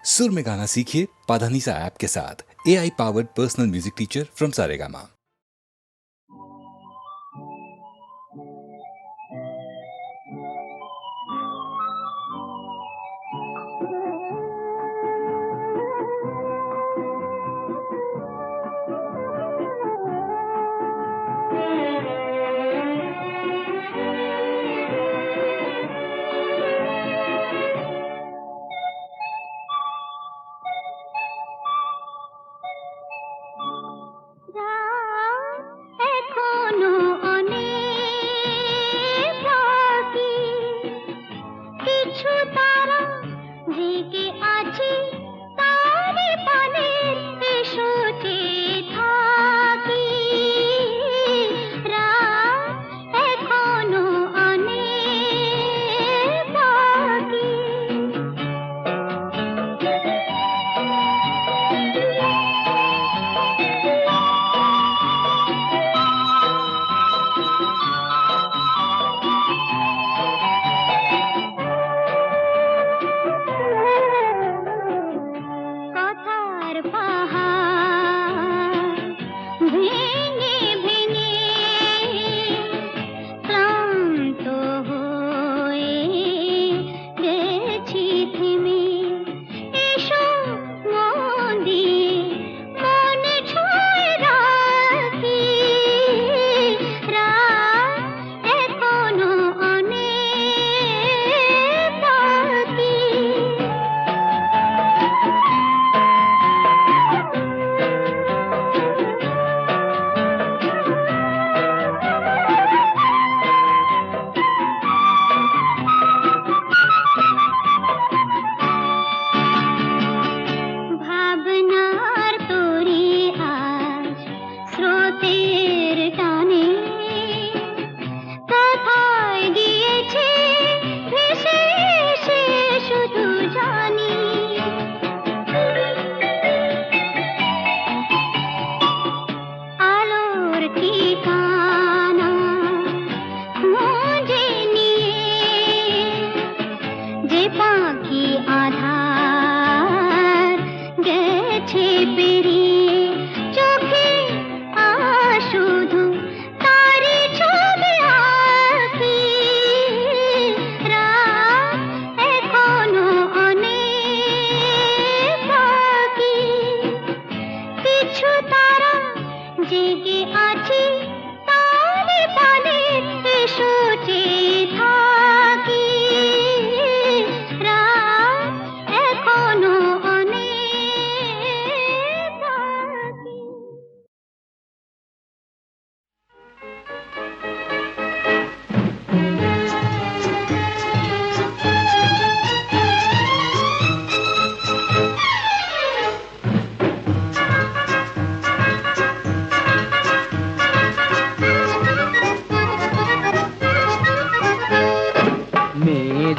सुर में गाना सीखिए पाधानीसा ऐप के साथ। AI powered personal music teacher from Saregama.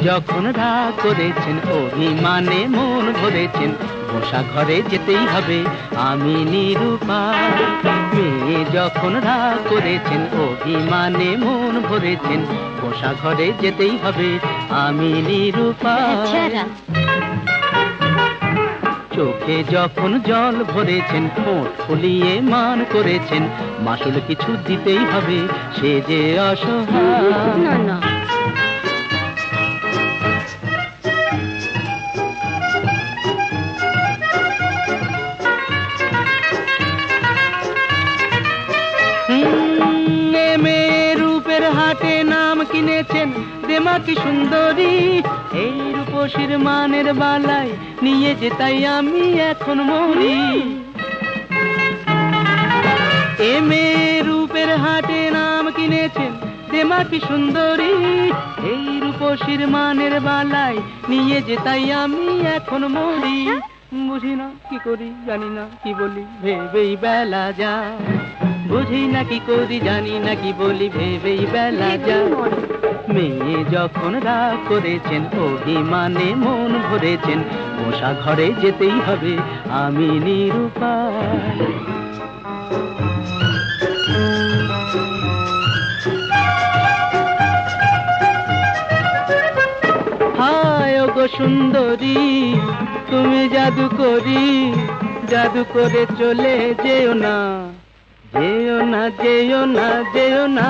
যখন রাগ করেছেন অভিমানে মন ভরেছেন বসা ঘরে যেতেই হবে আমি নিরুপায়। মেয়ে যখন রাগ করেছেন অভিমানে মন ভরেছেন বসা ঘরে যেতেই হবে আমি নিরুপায়। চোখে যখন জল ভরেছেন ঠোঁট ফুলিয়ে মান করেছেন মাসুল কিছু দিতেই হবে সে যে অসহায়। না না রূপের হাটে নাম কিনেছেন দেমাকি সুন্দরী এই রূপসীর মানের বালায় নিয়ে যে তাই আমি এখন মরি। রূপের হাটে নাম কিনেছেন দেমাকি সুন্দরী এই রূপসীর মানের বালায় নিয়ে যে তাই আমি এখন মরি। বুঝি না কি করি জানি না কি বলি ভেবেই বেলা যায়। বুঝি না কি করি জানি না কি বলি ভেবেই বেলা যায়। মেয়ে যখন রাগ করেছেন অভিমানে মন ভরেছেন বসা ঘরে যেতেই হবে আমি নিরুপায়। হায় ওগো সুন্দরী তুমি জাদু করি, জাদু করে চলে যেও না, যেও না, যেও না, যেও না,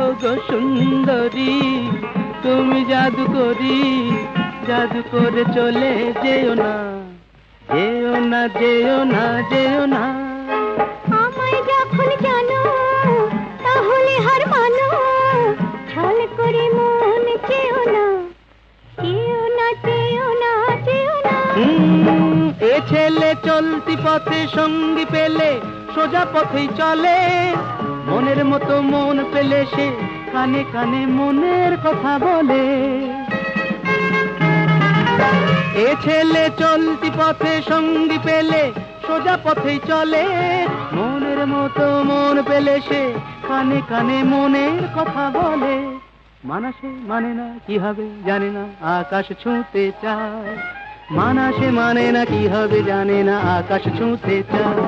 ও গো সুন্দরী, তুমি জাদু করি, জাদু করে চলে যেও না, যেও না, যেও না, যেও না। আমায় যখন জানো তাহলে হার মানো, ছল করে মন চেও না, চেও না, চেও না, চেও না। এ ছেলে চলতি পথে সঙ্গী পেলে সোজা পথেই চলে, মনের মতো মন পেলে সে কানে কানে মনের কথা বলে। এ ছেলে চলতি পথে সঙ্গী পেলে সোজা পথেই চলে, মনের মতো মন পেলে সে কানে কানে মনের কথা বলে। মানা সে মানে না, কি হবে জানে না, আকাশ ছুঁতে চায়, মানা সে মানে না, কি হবে জানে না, আকাশ ছুঁতে চায়।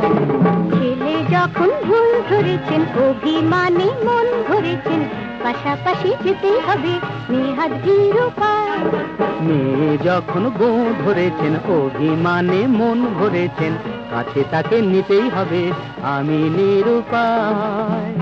ছেলে যখন ভুল ধরেছেন, অভিমানে মন ভরেছেন, পাশাপাশি যেতেই হবে, নেহাত নিরুপায়। মেয়ে যখন গো ধরেছেন, অভিমানে মন ভরেছেন, কাছে তাকে নিতেই হবে, আমি নিরুপায়।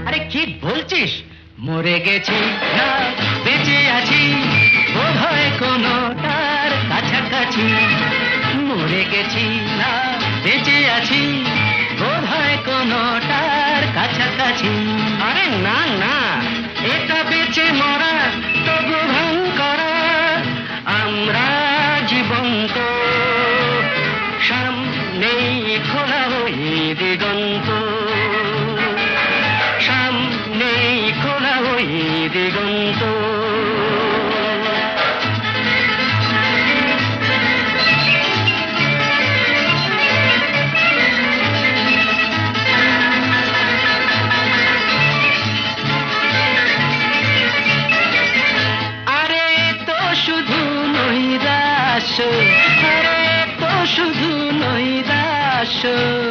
আরে কি বলছিস? মরে গেছি না বেঁচে আছি, বোধ হয় কোনোটার কাছাকাছি। মরে গেছি না বেঁচে আছি, বোধ হয় কোনোটার কাছাকাছি। আরে না না, এটা বেঁচে মরা তবু ভান করা, আমরা জীবন্ত, সামনেই খোলা ওই দিগন্ত, সামনেই খোলা ওই দিগন্ত। আরে তো শুধু নৈরাশ্য, আরে তো শুধু নৈরাশ্য।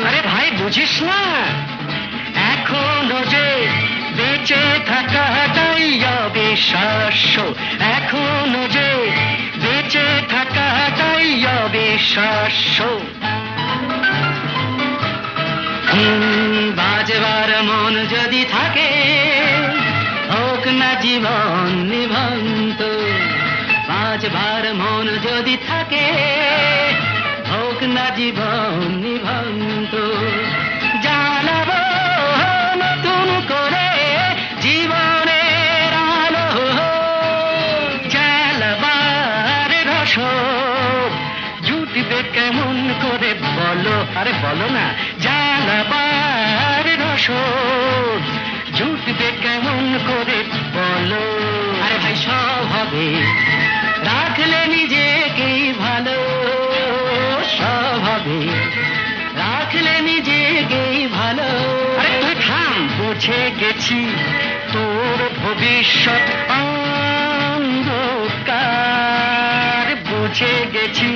আরে ভাই বুঝিস না, এখনো যে বেঁচে থাকাটাই অবিশ্বাস্য, এখনো যে বেঁচে থাকাটাই অবিশ্বাস্য। বাজবার মন যদি থাকে, হোক না জীবন নিভন্ত, বাজবার মন যদি থাকে, হোক না জীবন নিভন্ত। জানাবো নতুন করে জীবনের আলো, জ্বালাবার রসদ জুটবে কেমন করে বলো, আরে বলো না, জ্বালাবার রসদ জুটবে কেমন করে বলো। আরে ভাই সব হবে, রাখলে নিজেকেই ভালো, সব হবে, রাখলে নিজেকেই ভালো। আরে তুই থাম, বুঝে গেছি তোর ভবিষ্যৎ অন্ধকার, বুঝে গেছি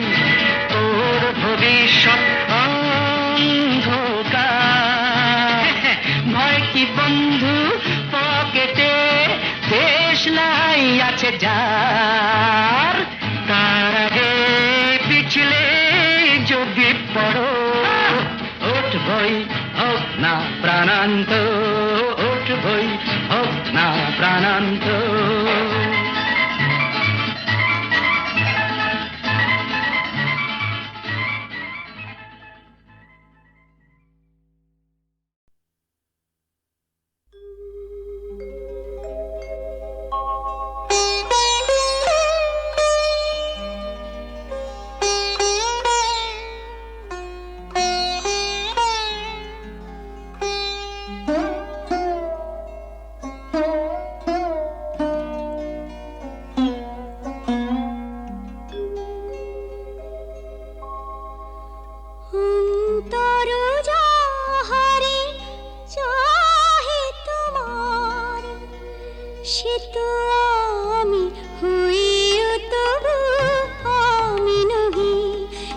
তোর ভবিষ্যৎ অন্ধকার। ভয় কি বন্ধু পকেটে, দেশলাই আছে যার, তার আগে পিছলে যদি পড়ো, উঠবই হোক না প্রাণান্ত, উঠবই হোক না প্রাণান্ত।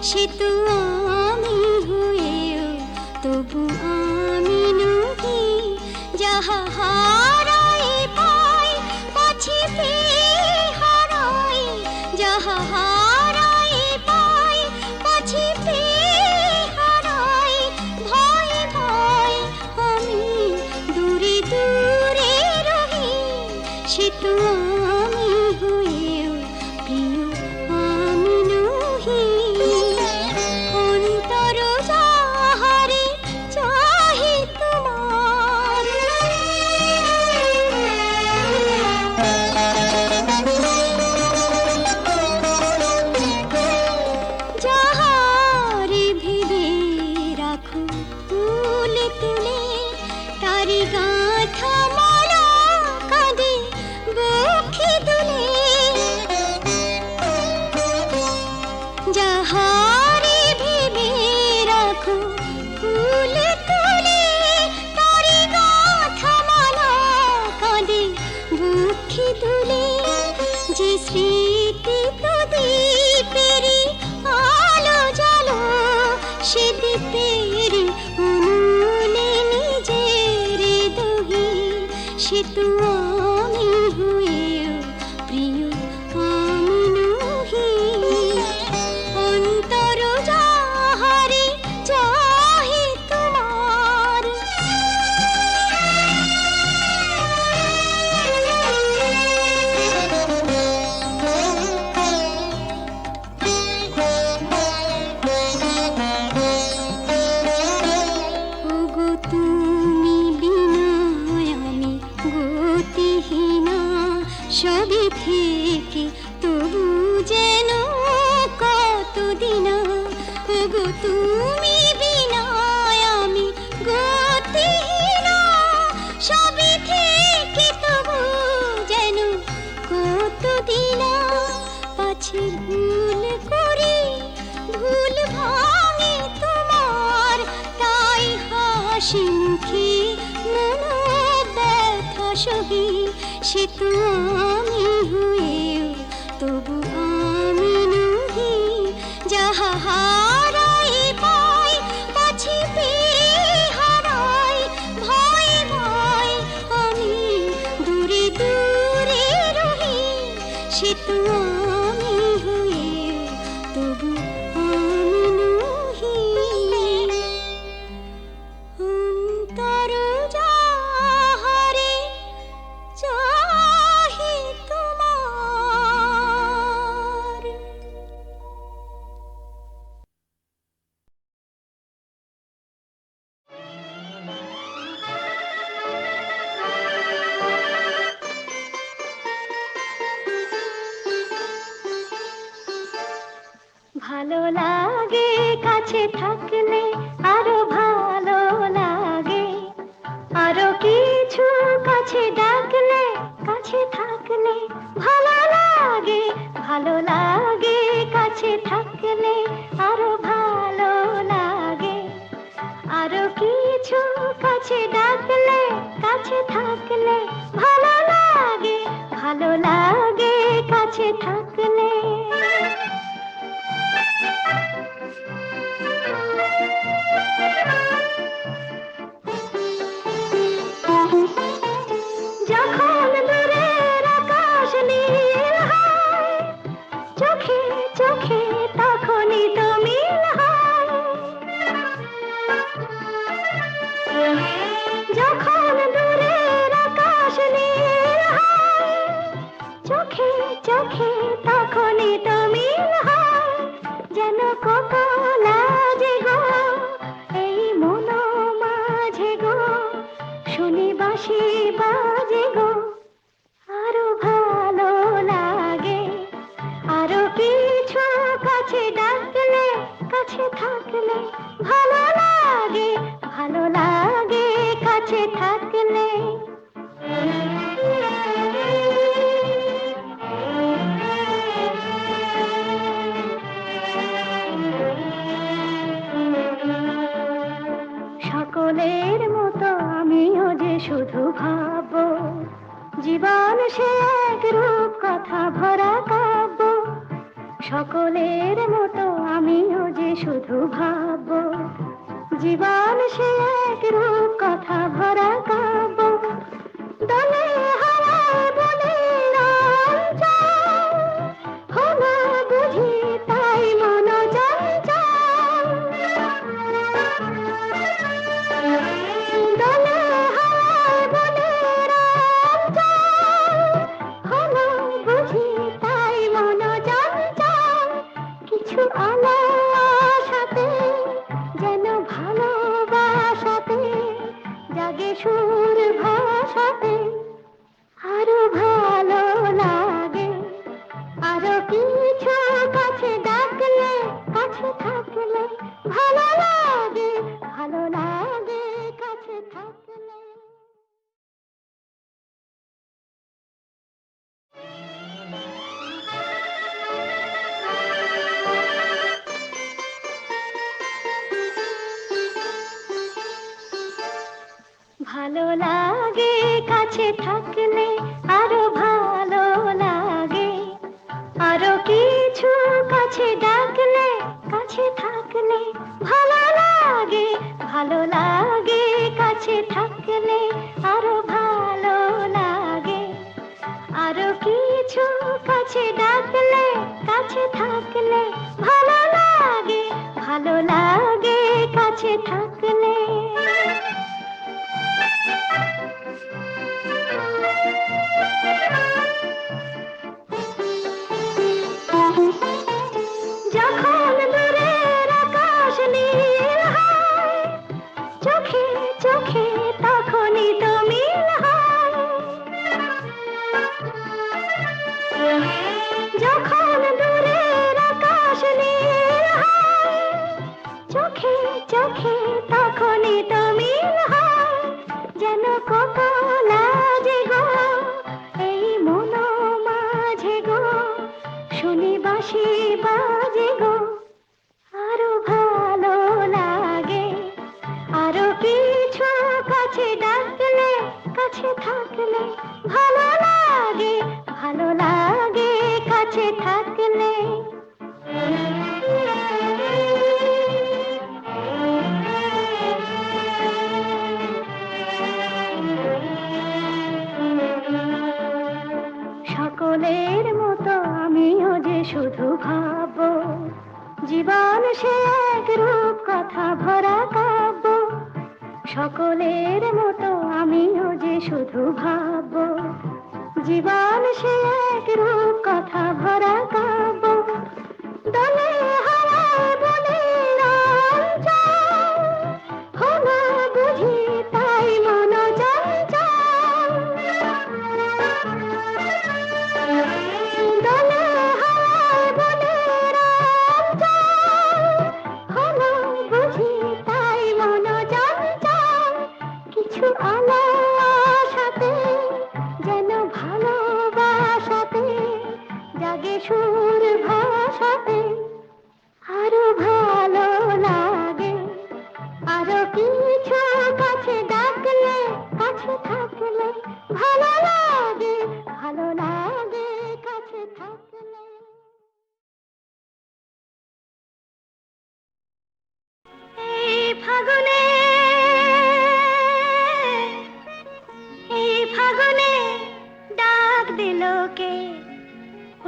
সে তো আমি হয়েও তবু আমি নহি, যাহা হারাই পাই পাছি পেয়ে হারাই, যাহা হারাই পাই পাছি পেয়ে হারাই, ভয় ভয় আমি দূরে দূরে রহি, সে তো আমি হয়েও প্রিয় আমি নহি। অন্তর যাহারে চাহে তোমার, যাহারে ভেবে রাখো ফুল তুলে, তারি গাঁথা মালা কাঁদে বক্ষে দুলে, যাহারে ভেবে রাখো ফুল তুলে, তারি গাঁথা মালা কাঁদে বক্ষে দুলে, যে স্মৃতি প্রদীপেরি আলো জ্বালো, সে দীপের মূলে নিজের দহি, সে তো আমি হয়েও প্রিয় আমি নহি। অন্তর যাহারে চাহে তোমার, ওগো তুমি বিনা আমি গতিহীনা, সবই থেকে তবু যেন কতদিনা, ওগো তুমি বিনা আমি গতিহীনা, সবই থেকে তবু যেন কতদিনা, পাছে ভুল করি ভুল ভাঙে তোমার, তাই হাসি মুখে মন ব্যথা সহি, সে তো আমি হয়েও তবু আমি নহি, যাহা হারাই পাই পাছি পেয়ে হারাই, ভয় ভয় আমি দূরে দূরে রহি, সে তো আমি হয়েও তবু আমি নহি। অন্তর যাহারে চাহে তোমার। ভালো লাগে কাছে থাকলে, আরো ভালো লাগে, আরো কিছু কাছে ডাকলে, কাছে থাকলে ভালো লাগে, ভালো লাগে কাছে থাকলে, আরো ভালো লাগে, আরো কিছু কাছে ডাকলে, কাছে থাকলে ভালো লাগে, ভালো লাগে কাছে থাকলে। যখন দূরের আকাশ নীল হয়, চোখে চোখে তখনই তো মিল হয়, যখন দূরের আকাশ নীল হয়, চোখে চোখে তখনই তো মিল হয়, যেন কত লাজে গো এই মন মাঝে গো, শুনি বাঁশি বাজে গো, আরো ভালো লাগে, আরো কিছু কাছে ডাকলে, কাছে থাকলে ভালো লাগে, ভালো লাগে কাছে থাকলে। সকলের মতো আমিও যে শুধু ভাববো, জীবন সে এক রূপ কথা ভরা কাব্য, সকলের মতো আমিও যে শুধু ভাববো, জীবন সে এক রূপ কথা ভরা কাব্য। দলে হাওয়ায় বলে রঞ্জন, হলো বুঝি তাই মন চঞ্চল। দলে হাওয়ায় বলে রঞ্জন, হলো বুঝি তাই মন চঞ্চল। কিছু আলো আশাতে যেন ভালোবাসাতে জাগে সুর ভাষাতে, আরো ভালো লাগে। আরো কিছু কাছে ডাকলে, কাছে থাকলে ভালো লাগে, ভালো লাগে কাছে থাকলে। ভালো লাগে কাছে থাকলে, আরো ভালো লাগে। আরো কিছু কাছে ডাকলে, কাছে থাকলে ভালো লাগে, ভালো লাগে কাছে থাকলে আরো ভালো লাগে। আরো কিছু কাছে ডাকলে, কাছে থাকলে ভালো লাগে, ভালো লাগে কাছে থাকলে। যখন দূরের আকাশ নীল হয়, চোখে চোখে তখনই তো মিল হয়। যখন দূরের আকাশ নীল হয়, চোখে চোখে তখনই তো মিল হয়। যেন কত লাজে গো এই মন মাঝে গো, শুনি বাঁশি বাজে গো, আরো ভালো লাগে। আরো কিছু কাছে ডাকলে, কাছে থাকলে ভালো লাগে, ভালো লাগে কাছে থাকলে। সকলের মতো আমিও যে শুধু ভাববো, জীবন সে এক রূপ কথা ভরা কাব্য। সকলের মতো আমিও যে শুধু ভাববো, জীবন সে এক রূপ কথা ভরা কাব্য। দলে হাওয়ায় বলে রঞ্জন, হলো বুঝি তাই মন চঞ্চল। দলে হাওয়ায় বলে রঞ্জন, হলো বুঝি তাই মন চঞ্চল। কিছু আলো আশাতে যেন ভালোবাসাতে জাগে সুর ভাষাতে, আরো ভালো লাগে। আরো কিছু কাছে ডাকলে, কাছে থাকলে ভালো লাগে, ভালো লাগে কাছে থাকলে। এই ফাগুনে, এই ফাগুনে ডাক দিল কে?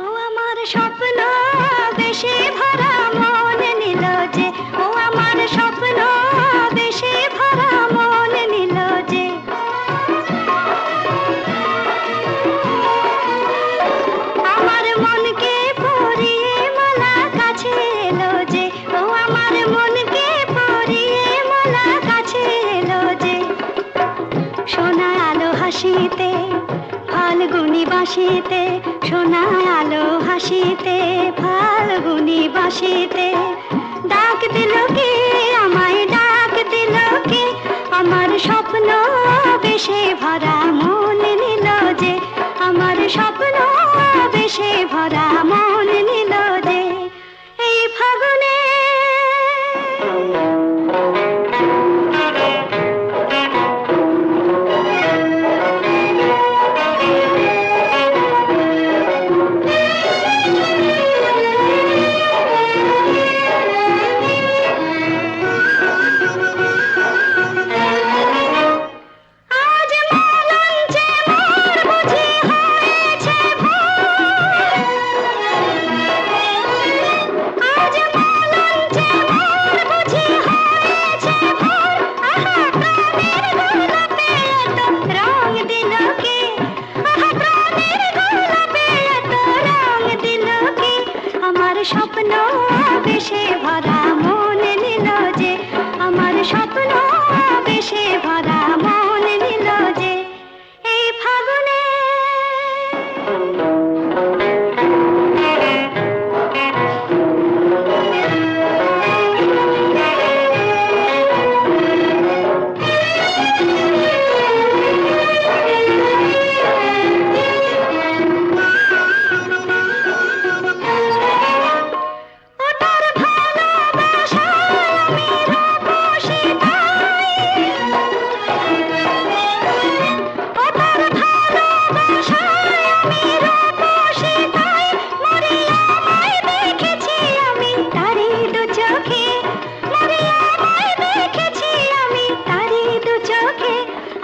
ও আমার স্বপ্ন বেশি ভরা মন নিল যে, ও আমার স্বপ্ন বেশি ভরা মন নিল যে। আমার মনকে পরিয়ে মালা কাছে এলো যে, ও আমার মনকে পরিয়ে মালা কাছে এলো যে। সোনা আলো হাসিতে ফাল্গুনি বাঁশিতে, সোনা আলো হাসিতে ফাল্গুনি বাঁশিতে ডাক দিল কে আমায়, ডাক দিল কে? আমার স্বপ্ন বেশে ভরা মন নিল যে, আমার স্বপ্ন বেশে ভরা মন নিল যে। এই ফাগুনে আমার স্বপ্ন বেশে ভরা মন নিল যে, আমার স্বপ্ন বেশে ভরা মন নিল যে, এই ফাগুনে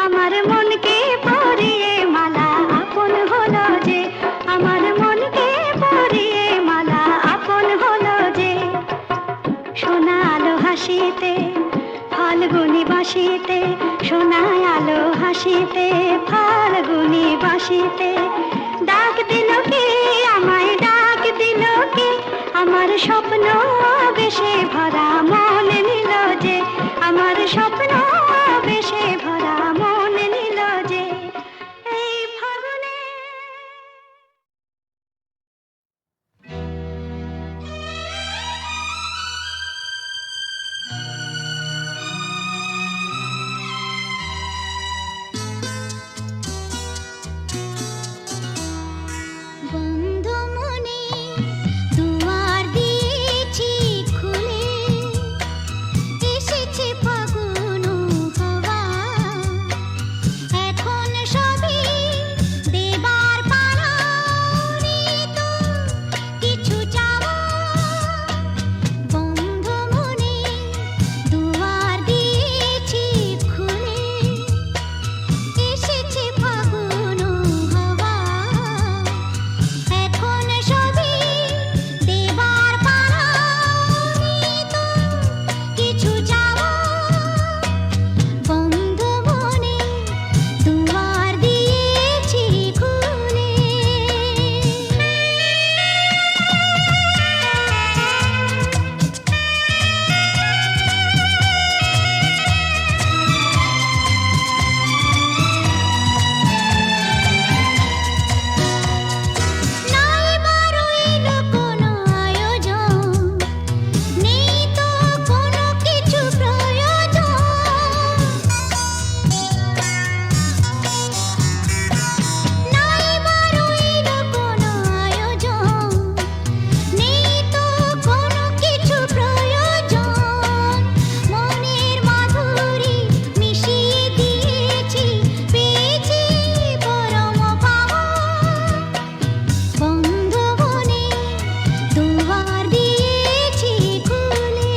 আমার মনকে পরিয়ে মালা আপন হলো যে, আমার মনকে পরিয়ে মালা আপন হলো যে, সোনা আলো হাসিতে ফাল্গুনি বাসিতে, সোনা আলো হাসিতে ফাল্গুনি বাসিতে, ডাক দিল কি আমায় ডাক দিল কি, আমার স্বপ্ন বেশে ভরা মন নিল যে, আমার স্বপ্ন বেশে ভরা মন নিল যে, এই ফাগুনে বন্ধু মনে দুয়ার দিয়েছি খুলে, এসেছে ফাগুন হাওয়া, এখন সবই দেবার পালা, তো কিছু চাওয়া। বন্ধু মনে দুয়ার দিয়েছি খুলে, এসেছে ফাগুন হাওয়া, এখন সবই দেবার পালা, তো কিছু চাওয়া। বন্ধু মনে দুয়ার দিয়েছি খুলে। নাই বারইল কোনো আয়োজন, নেই তো কোনো কিছু প্রয়োজন, নাই বারইল কোনো আয়োজন, নেই তো কোনো কিছু প্রয়োজন, মনের মাধুরী মিশিয়ে দিয়েছি, পেয়েছি পরম পাওয়া। বন্ধু মনে দুয়ার দিয়েছি খুলে।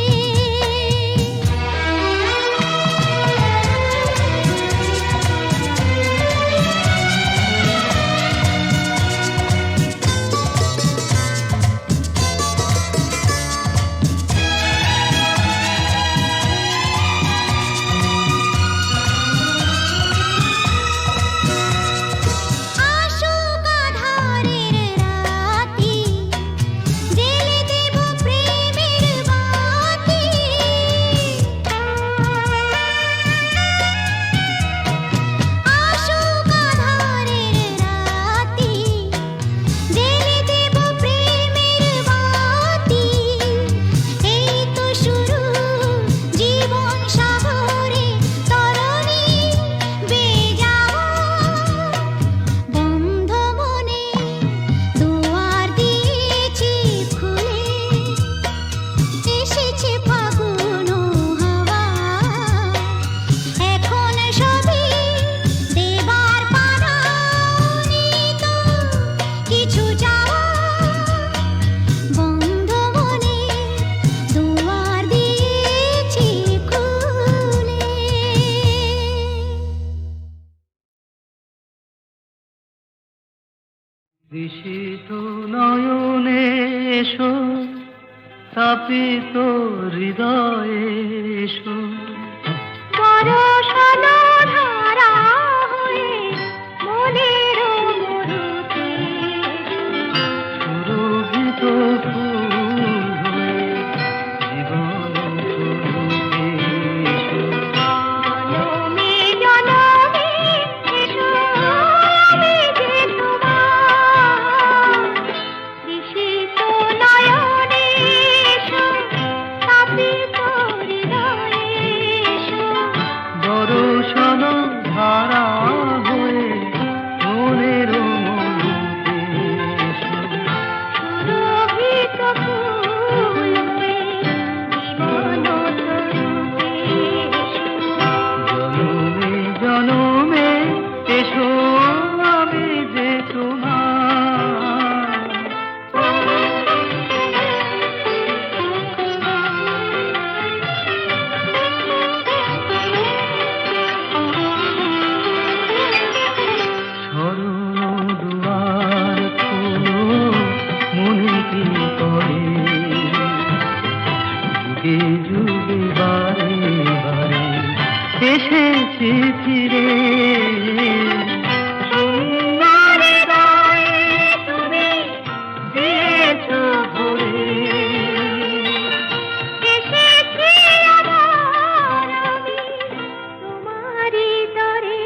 আসুক আঁধারের রাতি, জ্বেলে দেব প্রেমের বাতি, আসুক আঁধারের রাতি, জ্বেলে দেব প্রেমের বাতি, এই তো শুরু জীবন সাগরে তরণী বেয়ে যাওয়া। বন্ধু মনে দুয়ার দিয়েছি খুলে, এসেছে ফাগুন হাওয়া, এখন সবই দেবার পালা, তো কিছু চাওয়া। বন্ধু মনে দুয়ার দিয়েছি খুলে। তৃষিত নয়নে এসো, তাপিত হৃদয়ে এসো, বরষালো ধারা হয়ে মনের মরুতে, সুরভিত ফুল এসেছি ফিরে। তোমার হৃদয়ে তুমি দিয়েছো ভরে। এসেছি আবার আমি তোমারই তরে।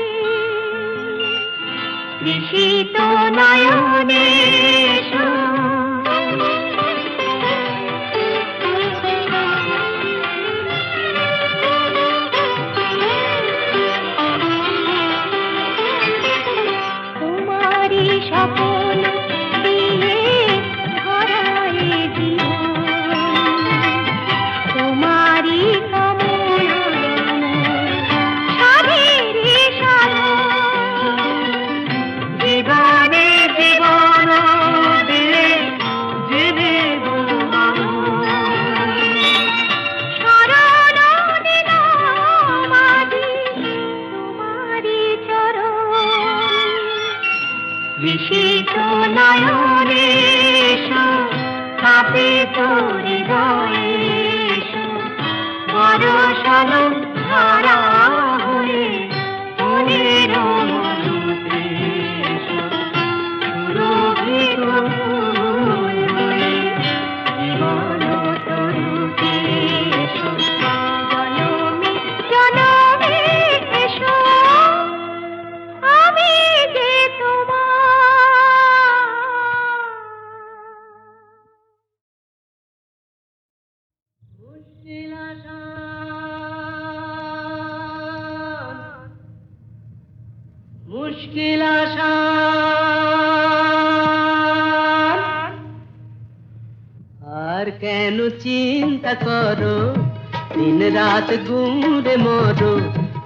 তৃষিত নয়নে এসো। তোমারই স্বপন দিয়ে ভরায় জীবন। তোমারই কামনা সাধেরে সাধন। জীবনে জীবন দিয়ে জীবিত শরণ নিলাম আজি তোমারই চরণ। বিশিত নয়নে এসো, স্থাপিত হৃদয়ে এসো, বরষালো ধারা হয়ে মনের মধুতে এসো, সুরভিত ফুল হয়ে জীবন তরুতে এসো। জনমে জনমে এসো, আমি যে তোমার। মুশকিল আসান, মুশকিল আসান। আর কেন চিন্তা করো, দিন রাত গুমরে মরো,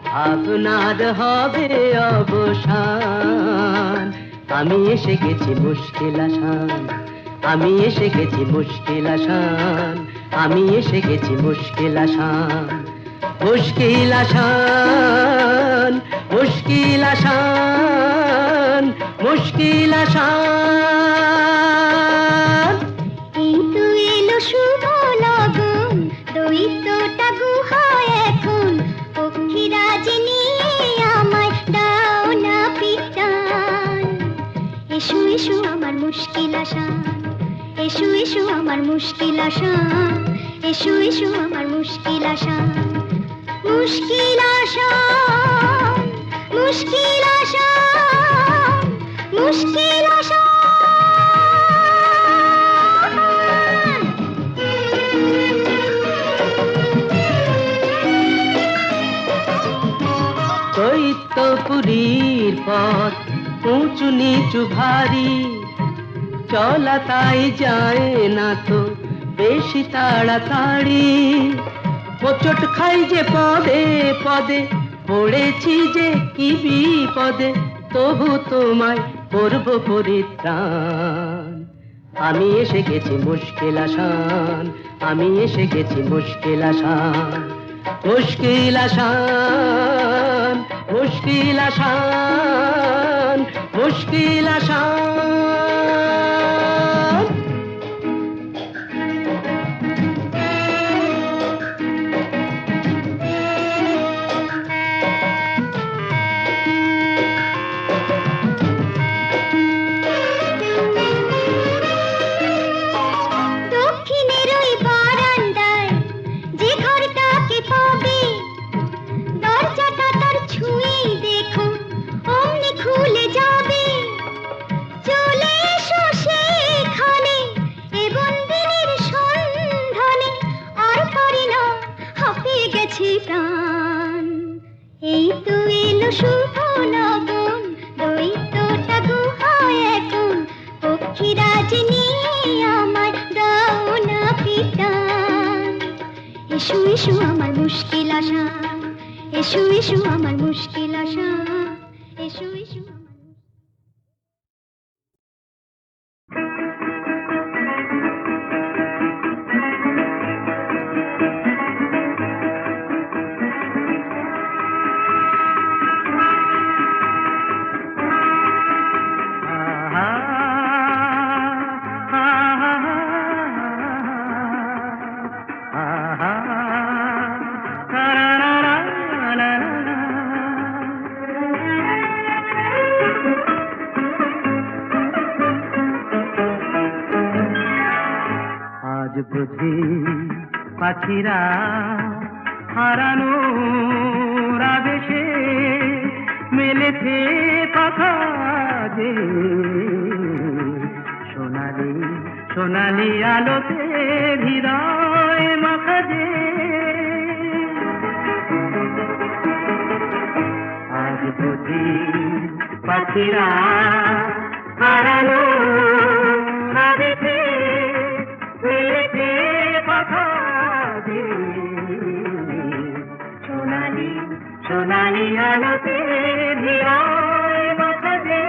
ভাবনার হবে অবসান। আমি এসে গেছি মুশকিল আসান, আমি এসে গেছি মুশকিল আসান, আমি এসে গেছি মুশকিল আসান। মুশকিল আসান, মুশকিল আসান, মুশকিল আসান। এই তো এলো শুভ লগন, দৈত্যটা গুহায় এখন। পক্ষীরাজ নিয়ে আমায় দাও না পিটান। এসো এসো আমার মুশকিল আসান, এসো এসো আমার মুশকিল আসান, এসো এসো আমার মুশকিল আসান। মুশকিল আসান, মুশকিল আসান, মুশকিল আসান। দৈত্যপুরীর পথ উঁচু নিচু ভারী, চলা তাই যায় না তো বেশি তাড়াতাড়ি। হোঁচট খাই যে পদে পদে, পড়েছি যে কি বিপদে, তবু তোমায় করব পরিত্রাণ। আমি এসে গেছি মুশকিল আসান, আমি এসে গেছি মুশকিল আসান। মুশকিল আসান, মুশকিল আসান, মুশকিল আসান। দক্ষিণের ওই বারান্দায় যে ঘরটাকে পাবে, দরজাটা তার ছুঁয়েই দেখো অমনি খুলে যাবে। চলে এসো সেখানে এ বন্দিনীর সন্ধানে। আর পারি না, হাঁপিয়ে গেছে প্রাণ। এই তো এলো শুভ লগন, দৈত্যটা গুহায় এখন। পক্ষীরাজ নিয়ে আমায় দাও না পিটান। এসো এসো আমার মুশকিল আসান, এসো এসো আমার মুশকিল আসান, এসো এসো আমার। বুঝি পাখিরা হারানোর আবেশে মেলেছে পাখা যে সোনালি সোনালি আলোতে হৃদয় মাখা যে আজ বুঝি পাখিরা হারানোর আবেশে মেলেছে পাখা যে সোনালি সোনালি আলোতে হৃদয় মাখা যে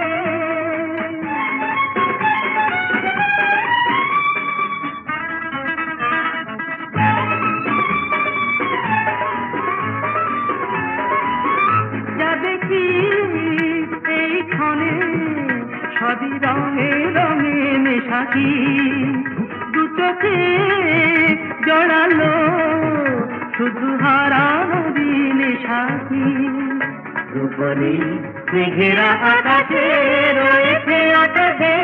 যা দেখি এই ক্ষণে সবই রঙে রঙে মেশাকি দু চোখে জড়ালো শুধু হারানো দিনে সাথী রূপলি মেঘেরা আকাশে রয়েছে আকাশে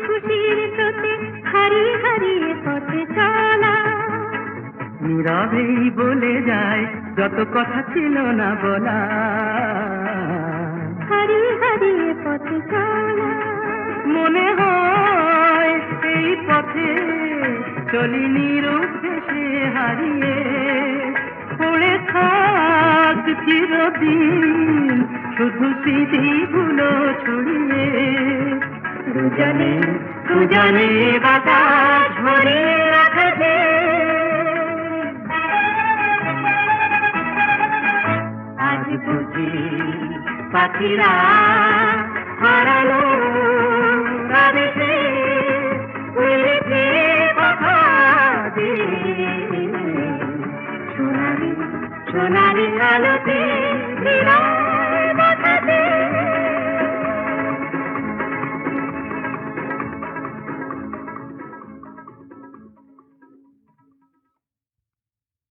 খুশির স্রোতে হারিয়ে হারিয়ে পথে চলা নীরবেই বলে যায় যত কথা ছিল না বলা হারিয়ে হারিয়ে পথে চলা মনে হয় এই পথে চলিনি রূপে হারিয়ে পড়ে থাক চিরদিন শুধু স্মৃতিগুলো ছড়িয়ে দুজনে দুজনে বাতাস ভরিয়ে রাখবে আজ বুঝি পাখিরা হারালো আবেশে উড়েছে পাখা যে সোনালি সোনালি আলোতে